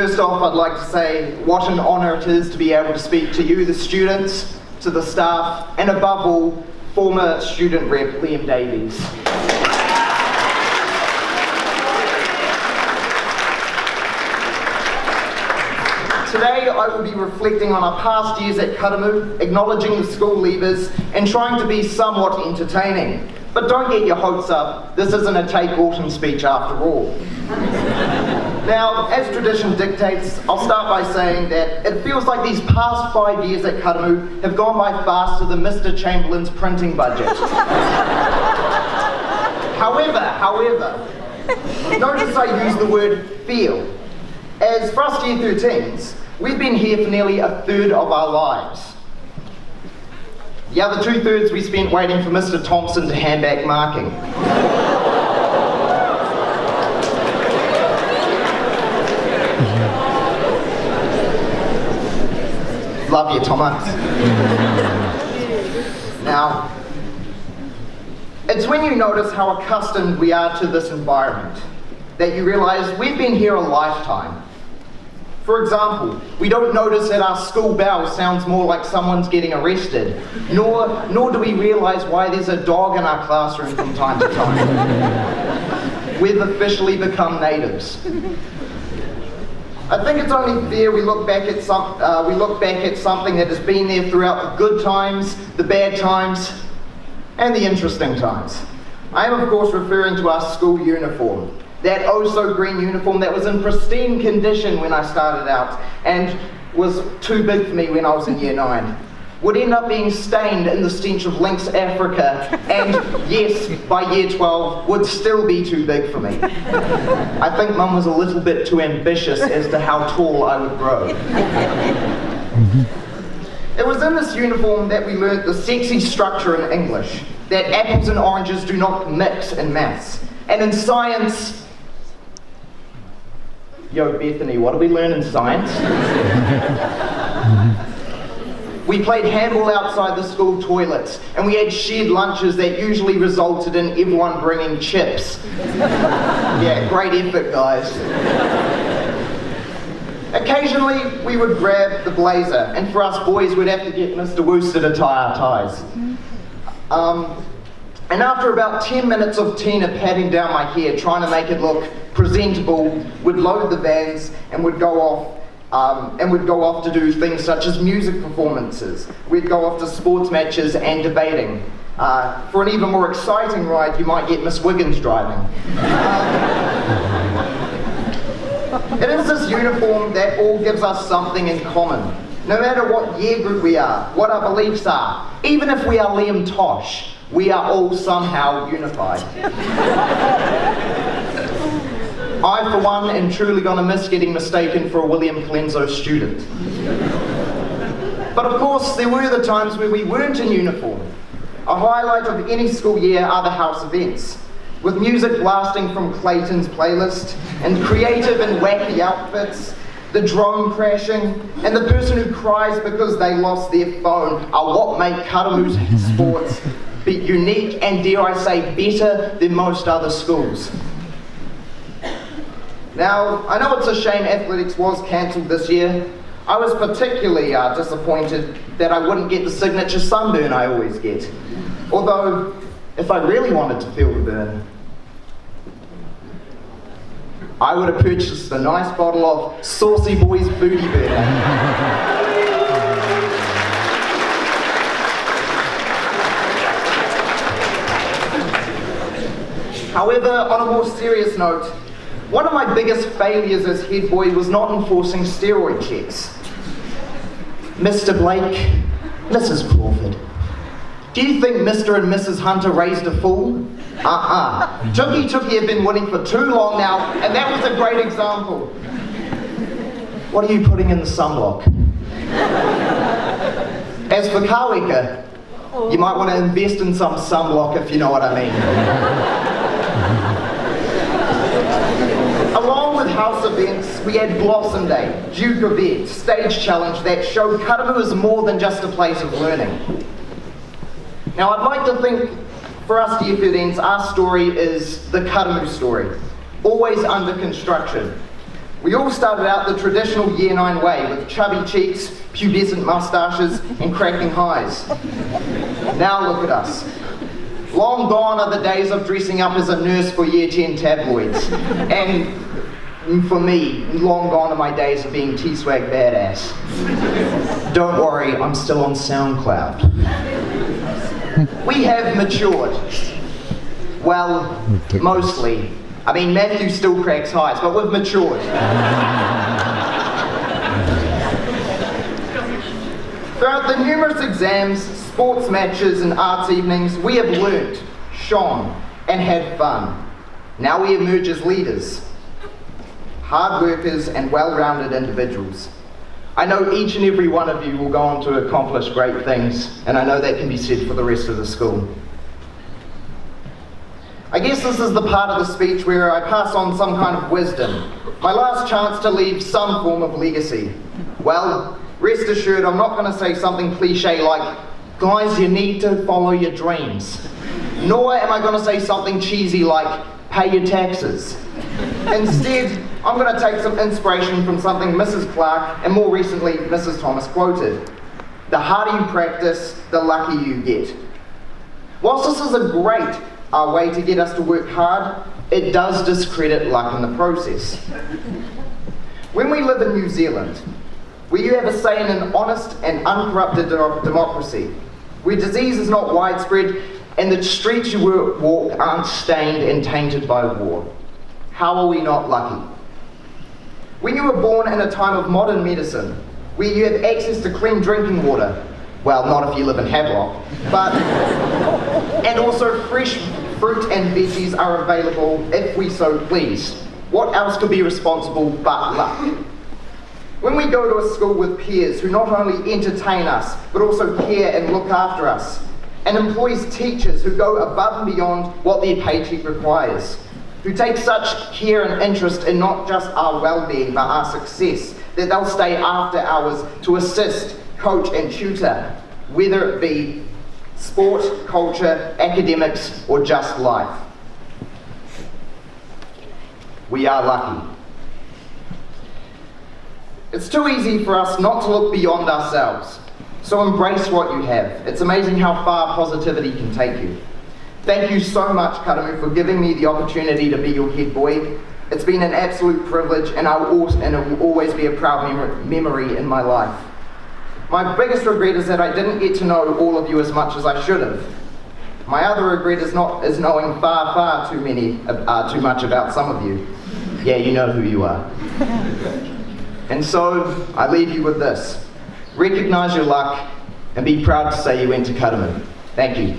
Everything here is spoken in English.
First off, I'd like to say what an honour it is to be able to speak to you, the students, to the staff, and above all, former student rep Liam Davies. Today I will be reflecting on our past years at Karamu, acknowledging the school leavers, and trying to be somewhat entertaining. But don't get your hopes up, this isn't a Take Autumn speech after all. Now, as tradition dictates, I'll start by saying that it feels like these past 5 years at Karamu have gone by faster than Mr. Chamberlain's printing budget. However, notice I use the word feel. As for us Year 13s, we've been here for nearly a third of our lives. The other 2/3 we spent waiting for Mr. Thompson to hand back marking. Love you, Thomas. Now, it's when you notice how accustomed we are to this environment that you realise we've been here a lifetime. For example, we don't notice that our school bell sounds more like someone's getting arrested, nor do we realise why there's a dog in our classroom from time to time. We've officially become natives. I think it's only fair we look back at something that has been there throughout the good times, the bad times, and the interesting times. I am of course referring to our school uniform. That oh-so-green uniform that was in pristine condition when I started out and was too big for me when I was in Year 9. Would end up being stained in the stench of Lynx Africa, and yes, by Year 12, would still be too big for me. I think Mum was a little bit too ambitious as to how tall I would grow. It was in this uniform that we learnt the sexy structure in English, that apples and oranges do not mix in maths, and in science. Yo, Bethany, what do we learn in science? We played handball outside the school toilets, and we had shared lunches that usually resulted in everyone bringing chips. Yeah, great effort, guys. Occasionally, we would grab the blazer, and for us boys, we'd have to get Mr. Wooster to tie our ties. And after about 10 minutes of Tina patting down my hair, trying to make it look presentable, we'd load the vans and would go off to do things such as music performances. We'd go off to sports matches and debating. For an even more exciting ride, you might get Miss Wiggins driving. It is this uniform that all gives us something in common. No matter what year group we are, what our beliefs are, even if we are Liam Tosh, we are all somehow unified. I, for one, am truly going to miss getting mistaken for a William Clenzo student. But of course, there were the times where we weren't in uniform. A highlight of any school year are the house events, with music blasting from Clayton's playlist, and creative and wacky outfits, the drone crashing, and the person who cries because they lost their phone are what make Karamu's sports be unique and, dare I say, better than most other schools. Now, I know it's a shame athletics was cancelled this year. I was particularly disappointed that I wouldn't get the signature sunburn I always get. Although, if I really wanted to feel the burn, I would have purchased a nice bottle of Saucy Boys Booty Burner. However, on a more serious note, one of my biggest failures as head boy was not enforcing steroid checks. Mr. Blake, Mrs. Crawford, do you think Mr. and Mrs. Hunter raised a fool? Tookie have been winning for too long now, and that was a great example. What are you putting in the sunblock? As for Kaweka, you might want to invest in some sunblock if you know what I mean. Along with house events, we had Blossom Day, Duke Event, Stage Challenge that showed Karamu is more than just a place of learning. Now I'd like to think for us Year 13s, our story is the Karamu story, always under construction. We all started out the traditional Year 9 way, with chubby cheeks, pubescent moustaches, and cracking highs. Now look at us. Long gone are the days of dressing up as a nurse for Year 10 tabloids. And for me, long gone are my days of being T-swag badass. Don't worry, I'm still on SoundCloud. We have matured. Well, mostly. I mean, Matthew still cracks highs, but we've matured. Throughout the numerous exams, sports matches and arts evenings, we have learnt, shone, and had fun. Now we emerge as leaders, hard workers and well-rounded individuals. I know each and every one of you will go on to accomplish great things, and I know that can be said for the rest of the school. I guess this is the part of the speech where I pass on some kind of wisdom, my last chance to leave some form of legacy. Well, rest assured, I'm not going to say something cliche like, guys, you need to follow your dreams. Nor am I going to say something cheesy like, pay your taxes. Instead, I'm going to take some inspiration from something Mrs. Clark and more recently Mrs. Thomas quoted. The harder you practice, the luckier you get. Whilst this is a great way to get us to work hard, it does discredit luck in the process. When we live in New Zealand, where you have a say in an honest and uncorrupted democracy, where disease is not widespread and the streets you walk aren't stained and tainted by war, how are we not lucky? When you were born in a time of modern medicine, where you have access to clean drinking water, well, not if you live in Havelock, but, and also fresh fruit and veggies are available if we so please. What else could be responsible but luck? When we go to a school with peers who not only entertain us, but also care and look after us, and employs teachers who go above and beyond what their paycheck requires, who take such care and interest in not just our well-being, but our success, that they'll stay after hours to assist, coach and tutor, whether it be sport, culture, academics, or just life. We are lucky. It's too easy for us not to look beyond ourselves, so embrace what you have. It's amazing how far positivity can take you. Thank you so much, Karamu, for giving me the opportunity to be your head boy. It's been an absolute privilege, and it will always be a proud memory in my life. My biggest regret is that I didn't get to know all of you as much as I should have. My other regret is knowing far too much about some of you. Yeah, you know who you are. And so, I leave you with this. Recognise your luck, and be proud to say you went to Karamu. Thank you.